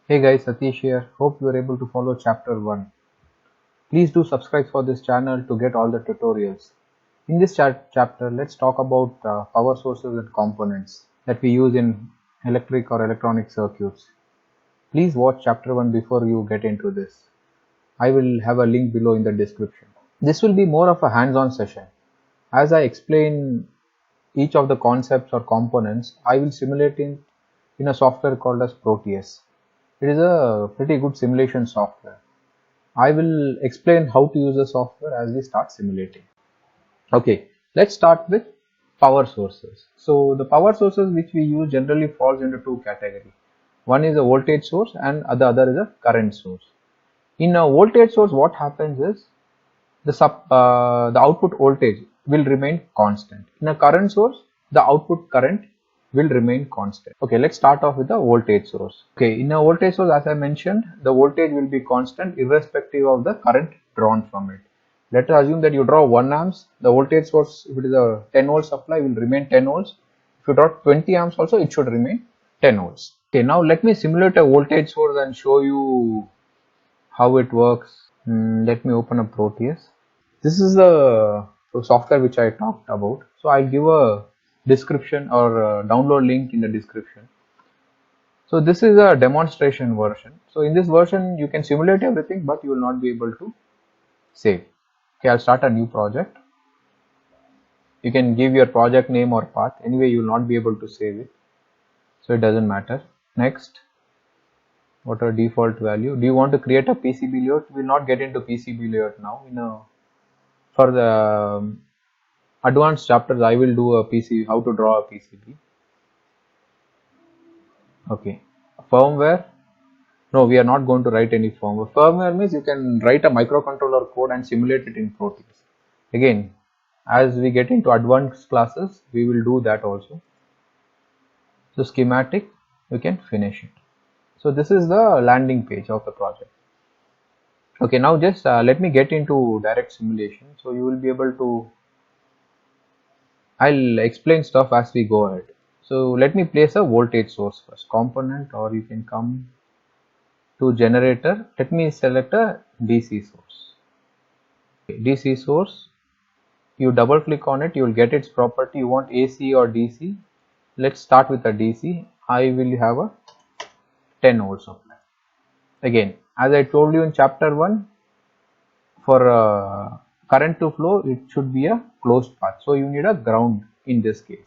Hey guys, Satish here. Hope you are able to follow chapter 1. Please do subscribe for this channel to get all the tutorials. In this chapter, let's talk about power sources and components that we use in electric or electronic circuits. Please watch chapter 1 before you get into this. I will have a link below in the description. This will be more of a hands-on session. As I explain each of the concepts or components, I will simulate in a software called as Proteus. It is a pretty good simulation software. I will explain how to use the software as we start simulating. Okay, let's start with power sources. So the power sources which we use generally falls into two categories. One is a voltage source and the other is a current source. In a voltage source, what happens is the output voltage will remain constant. In a current source, the output current will remain constant. Okay, let's start off with the voltage source. Okay, in a voltage source, as I mentioned, the voltage will be constant irrespective of the current drawn from it. Let us assume that you draw 1 amps, the voltage source, if it is a 10 volt supply, will remain 10 volts. If you draw 20 amps also, it should remain 10 volts. Okay, now let me simulate a voltage source and show you how it works. Let me open up Proteus. This is the software which I talked about. So I'll give a description or a download link in the description. So this is a demonstration version. So in this version, you can simulate everything, but you will not be able to save. Okay, I'll start a new project. You can give your project name or path. Anyway, you will not be able to save it. So it doesn't matter. Next. What are default value? Do you want to create a PCB layout? We will not get into PCB layout now. For the advanced chapters, I will do a PCB, how to draw a PCB. Okay, firmware. No, we are not going to write any firmware. Firmware means you can write a microcontroller code and simulate it in Proteus. Again, as we get into advanced classes, we will do that also. So schematic, we can finish it. So this is the landing page of the project. Okay, now just let me get into direct simulation. So you will be able to, I'll explain stuff as we go ahead. So let me place a voltage source first, component, or you can come to generator. Let me select a DC source. Okay, DC source, you double click on it, you will get its property. You want AC or DC. Let's start with a DC. I will have a 10 volt supply. Again, as I told you in chapter 1, for current to flow, it should be a closed path. So you need a ground in this case.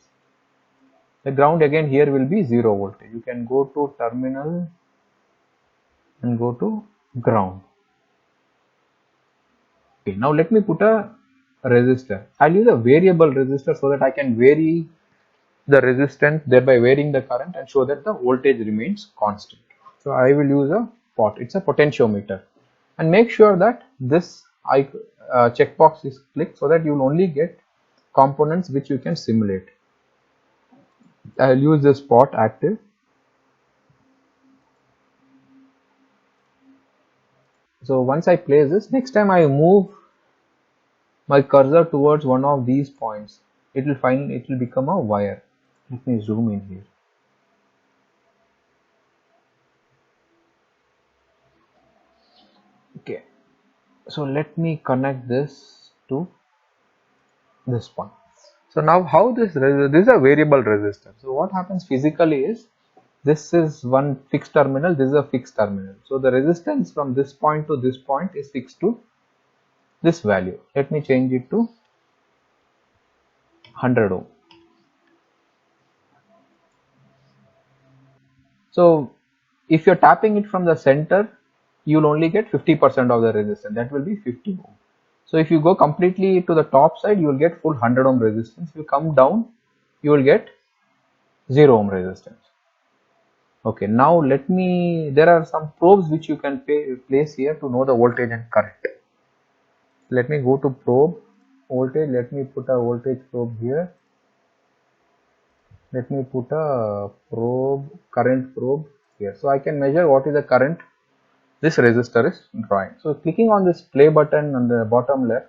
The ground again here will be 0 voltage. You can go to terminal and go to ground. Okay, now let me put a resistor. I'll use a variable resistor so that I can vary the resistance, thereby varying the current, and show that the voltage remains constant. So I will use a pot. It's a potentiometer, and make sure that this checkbox is clicked so that you will only get components which you can simulate. I'll use this pot active. So once I place this, next time I move my cursor towards one of these points, it will become a wire. Let me zoom in here. Okay, so let me connect this to this point. So now how this is a variable resistor. So what happens physically is, this is one fixed terminal, this is a fixed terminal. So the resistance from this point to this point is fixed to this value. Let me change it to 100 ohm. So if you're tapping it from the center, you'll only get 50% of the resistance. That will be 50 ohm. So if you go completely to the top side, you will get full 100 ohm resistance. If you come down, you will get 0 ohm resistance. Okay, now there are some probes which you can place here to know the voltage and current. Let me go to probe, voltage. Let me put a voltage probe here. Let me put a probe, current probe here. So I can measure what is the current this resistor is drawing. So clicking on this play button on the bottom left,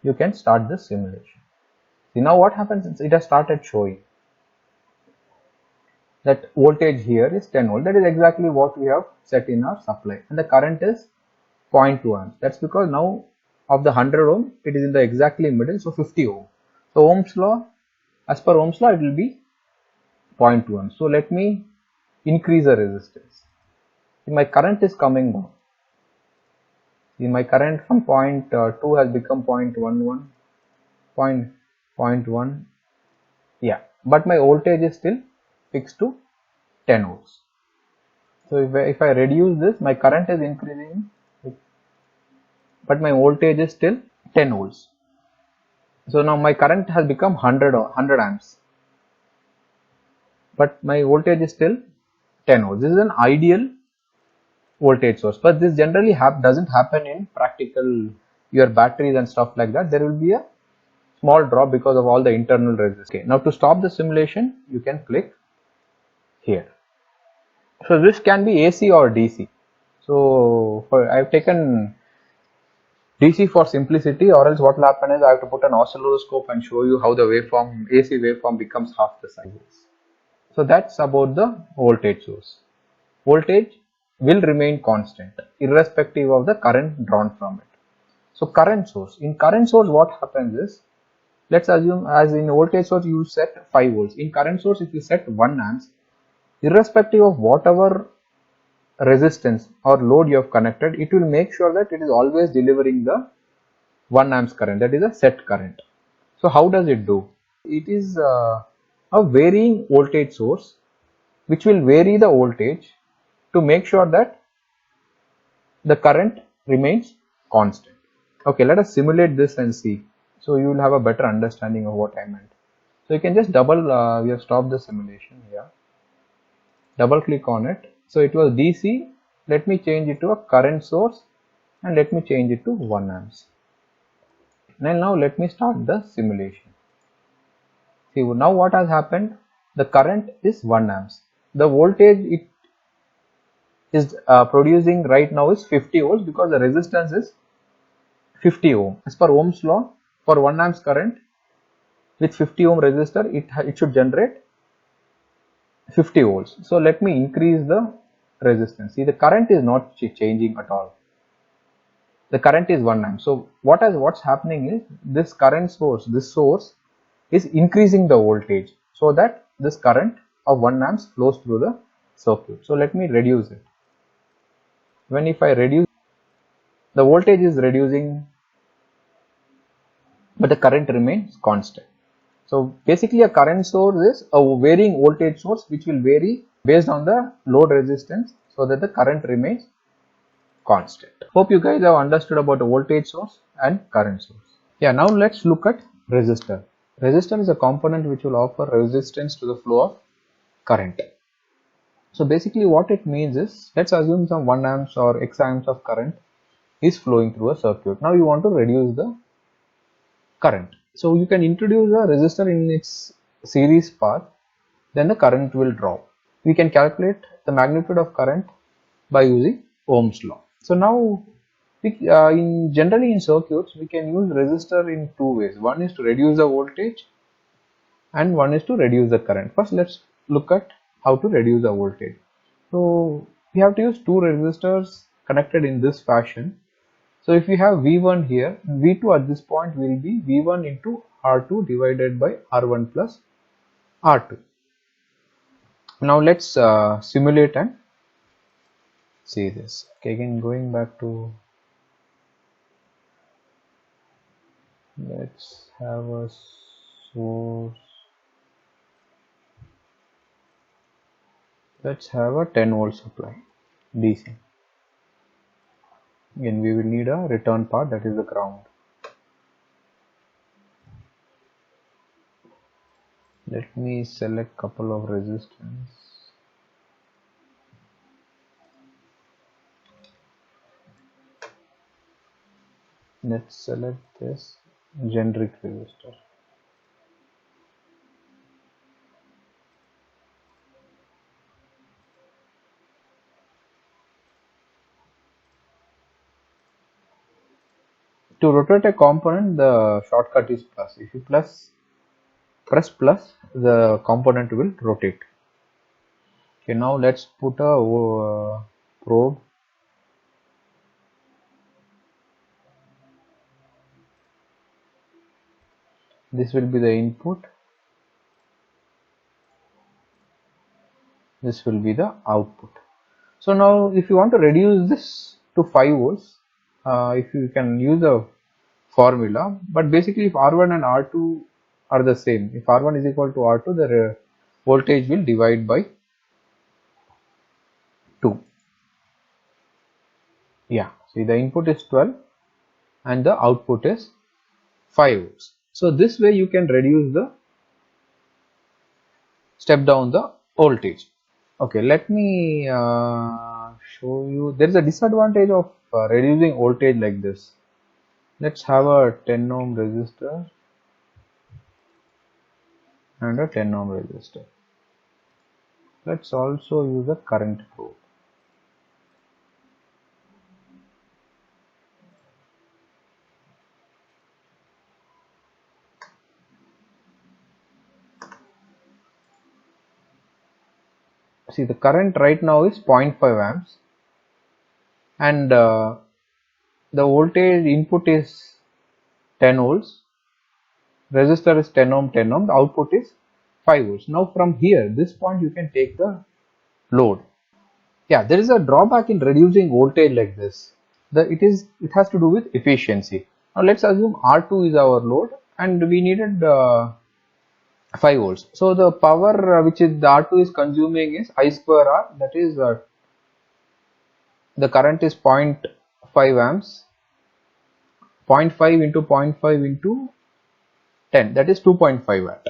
you can start the simulation. See, now what happens is it has started showing. that voltage here is 10 volt. That is exactly what we have set in our supply, and the current is 0.2 amps. That's because now of the 100 ohm, it is in the exactly middle, so 50 ohm. So Ohm's law, as per Ohm's law, it will be 0.2 amps. So let me increase the resistance. My current is coming down. My current from 0.2 has become 0.11, 0.1, yeah, but my voltage is still fixed to 10 volts. So if I reduce this, my current is increasing, but my voltage is still 10 volts. So now my current has become 100 amps, but my voltage is still 10 volts. This is an ideal voltage source, but this generally doesn't happen in practical your batteries and stuff like that. There will be a small drop because of all the internal resistance. Okay, now to stop the simulation, you can click here. So this can be AC or DC. So I've taken DC for simplicity, or else what will happen is I have to put an oscilloscope and show you how the waveform, AC waveform, becomes half the size. So that's about the voltage source. Voltage will remain constant irrespective of the current drawn from it. So current source, in current source what happens is, let's assume as in voltage source you set 5 volts. In current source if you set 1 amps, irrespective of whatever resistance or load you have connected, it will make sure that it is always delivering the 1 amps current, that is a set current. So how does it do? It is a varying voltage source which will vary the voltage to make sure that the current remains constant. Okay, let us simulate this and see. So you will have a better understanding of what I meant. So you can just we have stopped the simulation here. Double click on it. So it was DC. Let me change it to a current source and let me change it to 1 amps. And now let me start the simulation. See, now what has happened? The current is 1 amps. The voltage it is producing right now is 50 volts because the resistance is 50 ohm. As per Ohm's law, for 1 amps current with 50 ohm resistor, it should generate 50 volts. So let me increase the resistance. See, the current is not changing at all. The current is 1 amp. So what's happening is this current source, this source is increasing the voltage so that this current of 1 amps flows through the circuit. So let me reduce it. When if I reduce, the voltage is reducing, but the current remains constant. So basically a current source is a varying voltage source which will vary based on the load resistance so that the current remains constant. Hope you guys have understood about the voltage source and current source. Yeah, now let's look at resistor. Resistor is a component which will offer resistance to the flow of current. So basically what it means is, let's assume some 1 amps or x amps of current is flowing through a circuit. Now you want to reduce the current. So you can introduce a resistor in its series path, then the current will drop. We can calculate the magnitude of current by using Ohm's law. So now generally in circuits we can use resistor in two ways. One is to reduce the voltage and one is to reduce the current. First let's look at how to reduce the voltage. So we have to use two resistors connected in this fashion. So if we have V1 here, V2 at this point will be V1 into R2 divided by R1 plus R2. Now let's simulate and see this. Okay, again going back to, let's have a source. Let's have a 10 volt supply DC. Again we will need a return part, that is the ground. Let me select couple of resistance. Let's select this generic resistor. To rotate a component, the shortcut is plus. If you press plus, the component will rotate. Okay, now let's put a probe. This will be the input. This will be the output. So now if you want to reduce this to 5 volts, if you can use a formula, but basically if R1 and R2 are the same, if R1 is equal to R2, the voltage will divide by 2. Yeah, see the input is 12 and the output is 5 volts. So this way you can reduce the step down the voltage. Okay, let me show you. There is a disadvantage of reducing voltage like this. Let's have a 10 ohm resistor and a 10 ohm resistor. Let's also use a current probe. See, the current right now is 0.5 amps and the voltage input is 10 volts, resistor is 10 ohm, 10 ohm, the output is 5 volts. Now from here, this point you can take the load. Yeah, there is a drawback in reducing voltage like this. It has to do with efficiency. Now let's assume R2 is our load and we needed 5 volts. So the power which is the R2 is consuming is I square R, that is the current is 0.5 amps, 0.5 into 0.5 into 10, that is 2.5 watt.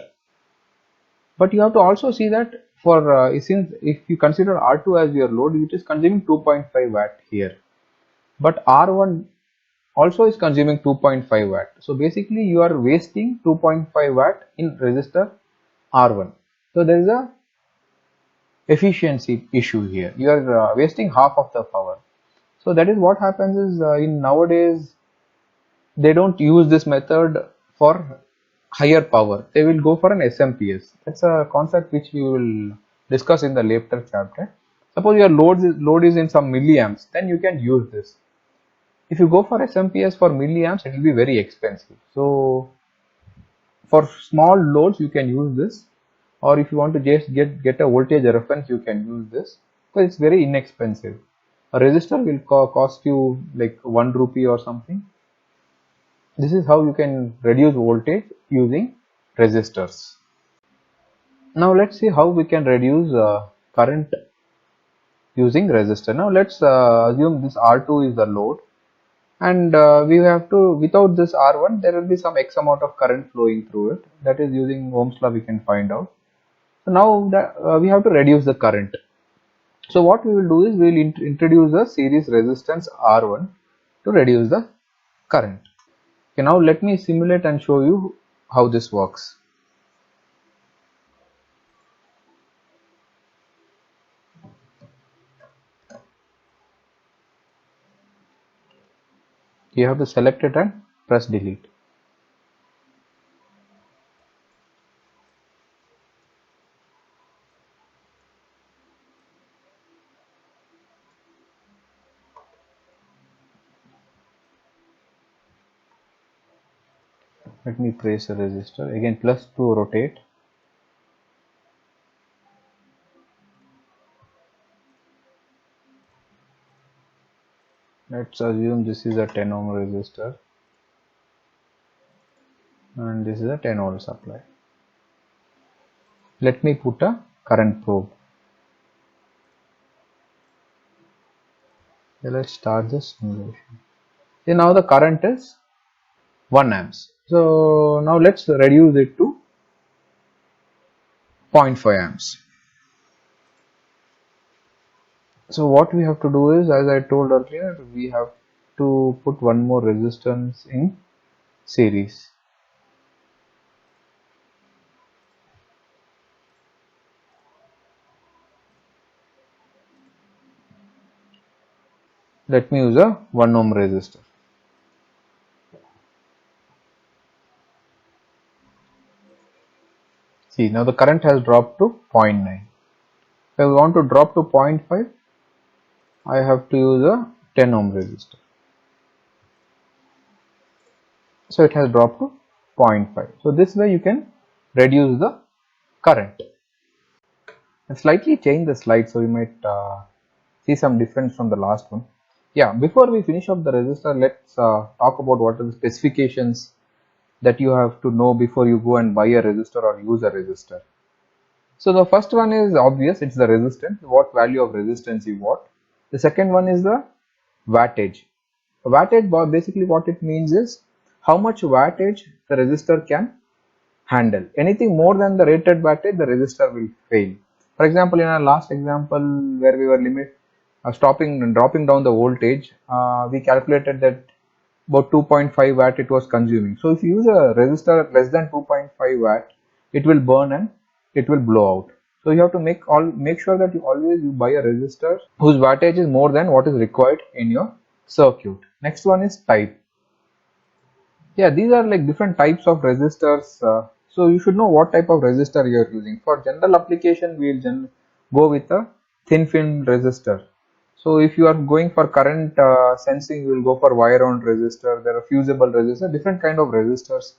But you have to also see that for since if you consider R2 as your load, it is consuming 2.5 watt here, but R1 also is consuming 2.5 watt. So basically you are wasting 2.5 watt in resistor R1. So there is a efficiency issue here. You are wasting half of the power. So that is what happens is in nowadays they don't use this method for higher power. They will go for an SMPS. That's a concept which we will discuss in the later chapter. Suppose your load is in some milliamps, then you can use this. If you go for SMPS for milliamps, it will be very expensive. So for small loads you can use this, or if you want to just get a voltage reference, you can use this because it's very inexpensive. A resistor will cost you like 1 rupee or something. This is how you can reduce voltage using resistors. Now let's see how we can reduce current using resistor. Now let's assume this R2 is the load and we have to, without this R1 there will be some X amount of current flowing through it, that is using Ohm's law we can find out. So now that we have to reduce the current. So what we will do is we will introduce a series resistance R1 to reduce the current. Okay, now let me simulate and show you how this works. You have to select it and press delete. Let me place a resistor again, plus to rotate. Let's assume this is a 10 ohm resistor and this is a 10 volt supply. Let me put a current probe. Okay, let's start the simulation. See, now the current is 1 amps. So now let's reduce it to 0.5 amps. So what we have to do is, as I told earlier, we have to put one more resistance in series. Let me use a 1 ohm resistor. See, now the current has dropped to 0.9. If I want to drop to 0.5, I have to use a 10 ohm resistor. So it has dropped to 0.5. So this way you can reduce the current. And slightly change the slide so you might see some difference from the last one. Yeah, before we finish up the resistor, let's talk about what are the specifications that you have to know before you go and buy a resistor or use a resistor. So the first one is obvious, it's the resistance, what value of resistance you want. The second one is the wattage. Wattage, basically what it means is how much wattage the resistor can handle. Anything more than the rated wattage, the resistor will fail. For example, in our last example where we were stopping and dropping down the voltage, we calculated that about 2.5 watt it was consuming. So if you use a resistor less than 2.5 watt, it will burn and it will blow out. So you have to make sure that you buy a resistor whose wattage is more than what is required in your circuit. Next one is type. Yeah, these are like different types of resistors. So you should know what type of resistor you are using. For general application, we will go with a thin film resistor. So if you are going for current sensing, you will go for wire wound resistor. There are fusible resistors, different kind of resistors.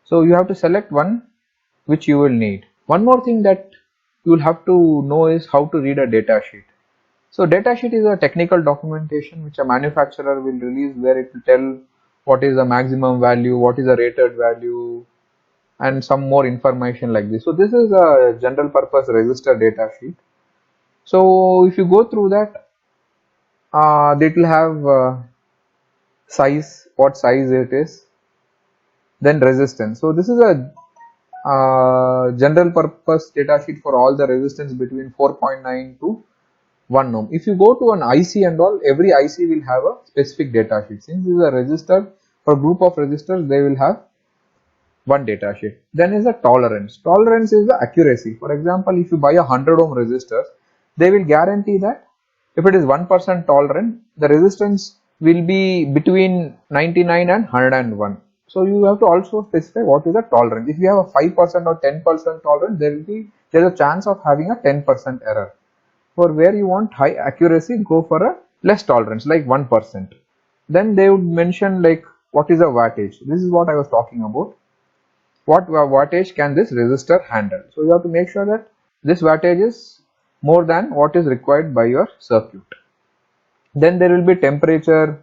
So you have to select one which you will need. One more thing that you will have to know is how to read a data sheet. So datasheet is a technical documentation which a manufacturer will release, where it will tell what is the maximum value, what is the rated value, and some more information like this. So this is a general purpose resistor datasheet. So if you go through that, it will have size, what size it is, then resistance. So this is a general purpose datasheet for all the resistance between 4.9 to 1 ohm. If you go to an IC and all, every IC will have a specific data sheet. Since this is a resistor, for group of resistors, they will have one data sheet. Then is the tolerance. Tolerance is the accuracy. For example, if you buy a 100 ohm resistor, they will guarantee that if it is 1% tolerant, the resistance will be between 99 and 101. So you have to also specify what is the tolerance. If you have a 5% or 10% tolerance, there is a chance of having a 10% error. For where you want high accuracy, go for a less tolerance like 1%. Then they would mention like what is a wattage. This is what I was talking about. What wattage can this resistor handle? So you have to make sure that this wattage is more than what is required by your circuit. Then there will be temperature,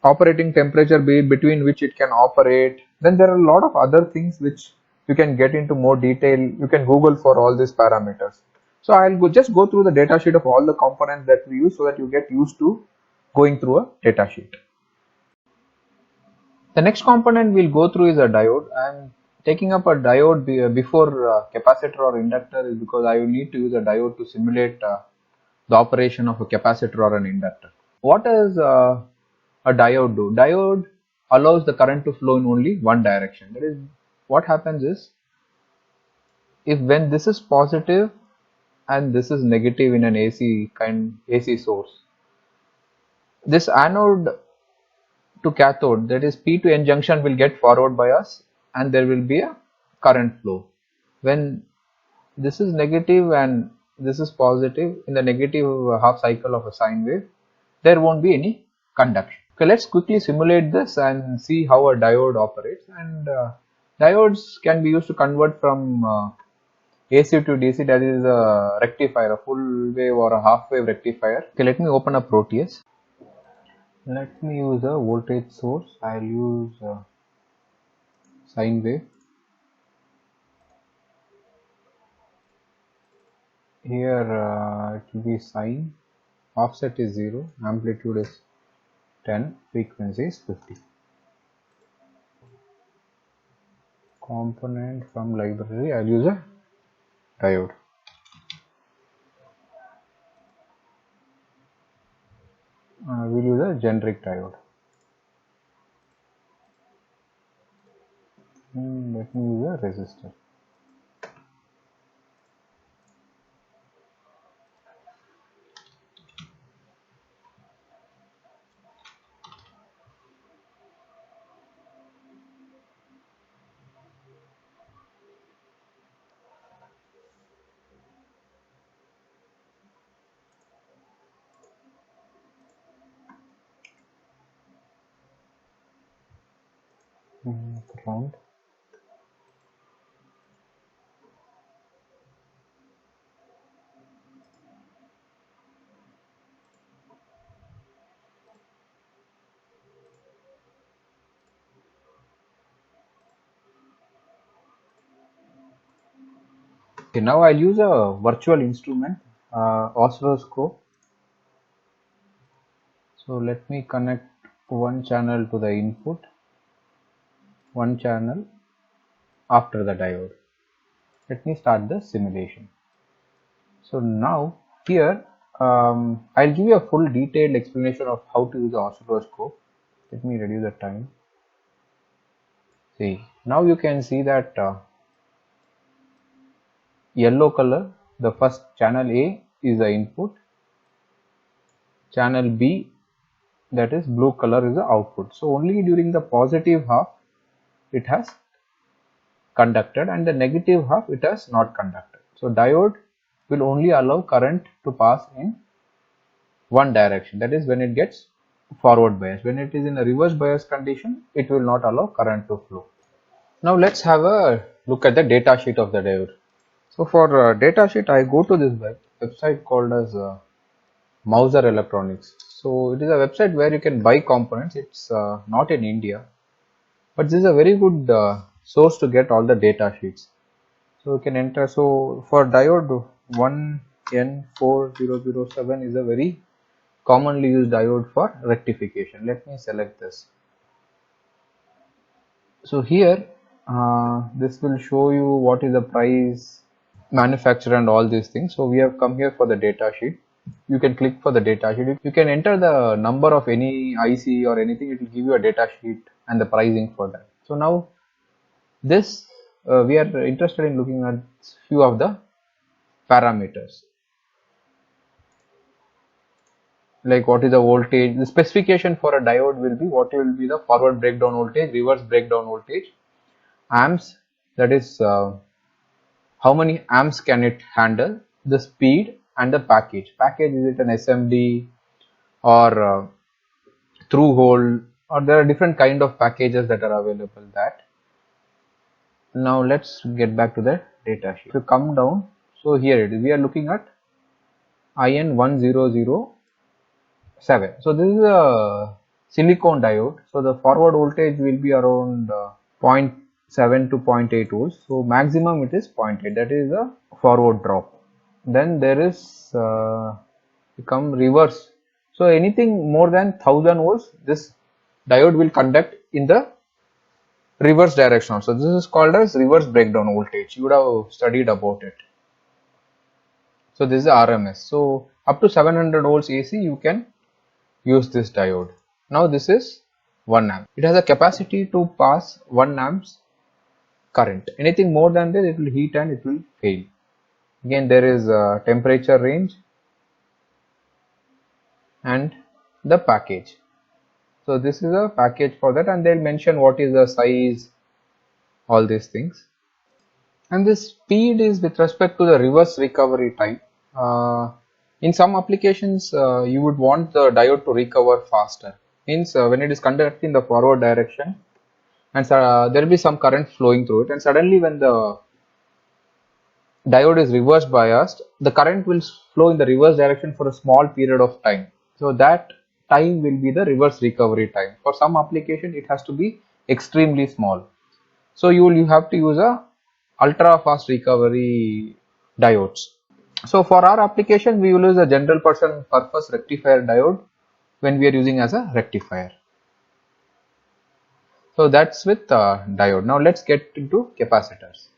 operating temperature between which it can operate. Then there are a lot of other things which you can get into more detail. You can Google for all these parameters. So I'll just go through the data sheet of all the components that we use so that you get used to going through a data sheet. The next component we'll go through is a diode. I'm taking up a diode before capacitor or inductor is because I will need to use a diode to simulate the operation of a capacitor or an inductor. What does a diode do? Diode allows the current to flow in only one direction. That is, what happens is, if when this is positive and this is negative in an AC source, this anode to cathode, that is P to N junction, will get forward bias and there will be a current flow. When this is negative and this is positive, in the negative half cycle of a sine wave, there won't be any conduction. Okay, let's quickly simulate this and see how a diode operates. And diodes can be used to convert from AC to DC, that is a rectifier, a full wave or a half wave rectifier. Okay, let me open up Proteus. Let me use a voltage source. I'll use sine wave. Here it will be sine, offset is 0, amplitude is 10, frequency is 50. Component from library, I'll use a diode. We'll use a generic diode. Let me use a resistor. Ground. Okay, now I'll use a virtual instrument, oscilloscope. So let me connect one channel to the input, one channel after the diode. Let me start the simulation. So now here I'll give you a full detailed explanation of how to use the oscilloscope. Let me reduce the time. See, now you can see that yellow color, the first channel A is the input, channel B, that is blue color, is the output. So only during the positive half it has conducted and the negative half it has not conducted. So diode will only allow current to pass in one direction, that is when it gets forward bias. When it is in a reverse bias condition, it will not allow current to flow. Now let's have a look at the data sheet of the diode. So for data sheet, I go to this website called as Mouser Electronics. So it is a website where you can buy components. It's not in India, but this is a very good source to get all the data sheets. So you can enter. So for diode 1N4007 is a very commonly used diode for rectification. Let me select this. So here this will show you what is the price, manufacturer, and all these things. So we have come here for the data sheet. You can click for the data sheet. You can enter the number of any IC or anything. It will give you a data sheet and the pricing for that. So now this we are interested in looking at few of the parameters, like what is the voltage. The specification for a diode will be what will be the forward breakdown voltage, reverse breakdown voltage, amps, that is how many amps can it handle, the speed, and the package. Package, is it an SMD or through hole, or there are different kind of packages that are available. That now let's get back to the data sheet. If you come down, so here it is, we are looking at IN1007. So this is a silicon diode. So the forward voltage will be around 0.7 to 0.8 volts. So maximum it is 0.8, that is the forward drop. Then there is become reverse. So anything more than 1000 volts, this diode will conduct in the reverse direction. So this is called as reverse breakdown voltage. You would have studied about it. So this is RMS. So up to 700 volts AC you can use this diode. Now this is 1 amp. It has a capacity to pass 1 amps current. Anything more than that, it will heat and it will fail. Again, there is a temperature range and the package. So this is a package for that, and they'll mention what is the size, all these things. And this speed is with respect to the reverse recovery time. In some applications, you would want the diode to recover faster. Means when it is conducted in the forward direction, and there will be some current flowing through it, and suddenly when the diode is reverse biased, the current will flow in the reverse direction for a small period of time. So that time will be the reverse recovery time. For some application, it has to be extremely small. So you have to use a ultra fast recovery diodes. So for our application, we will use a general purpose rectifier diode when we are using as a rectifier. So that's with diode. Now let's get into capacitors.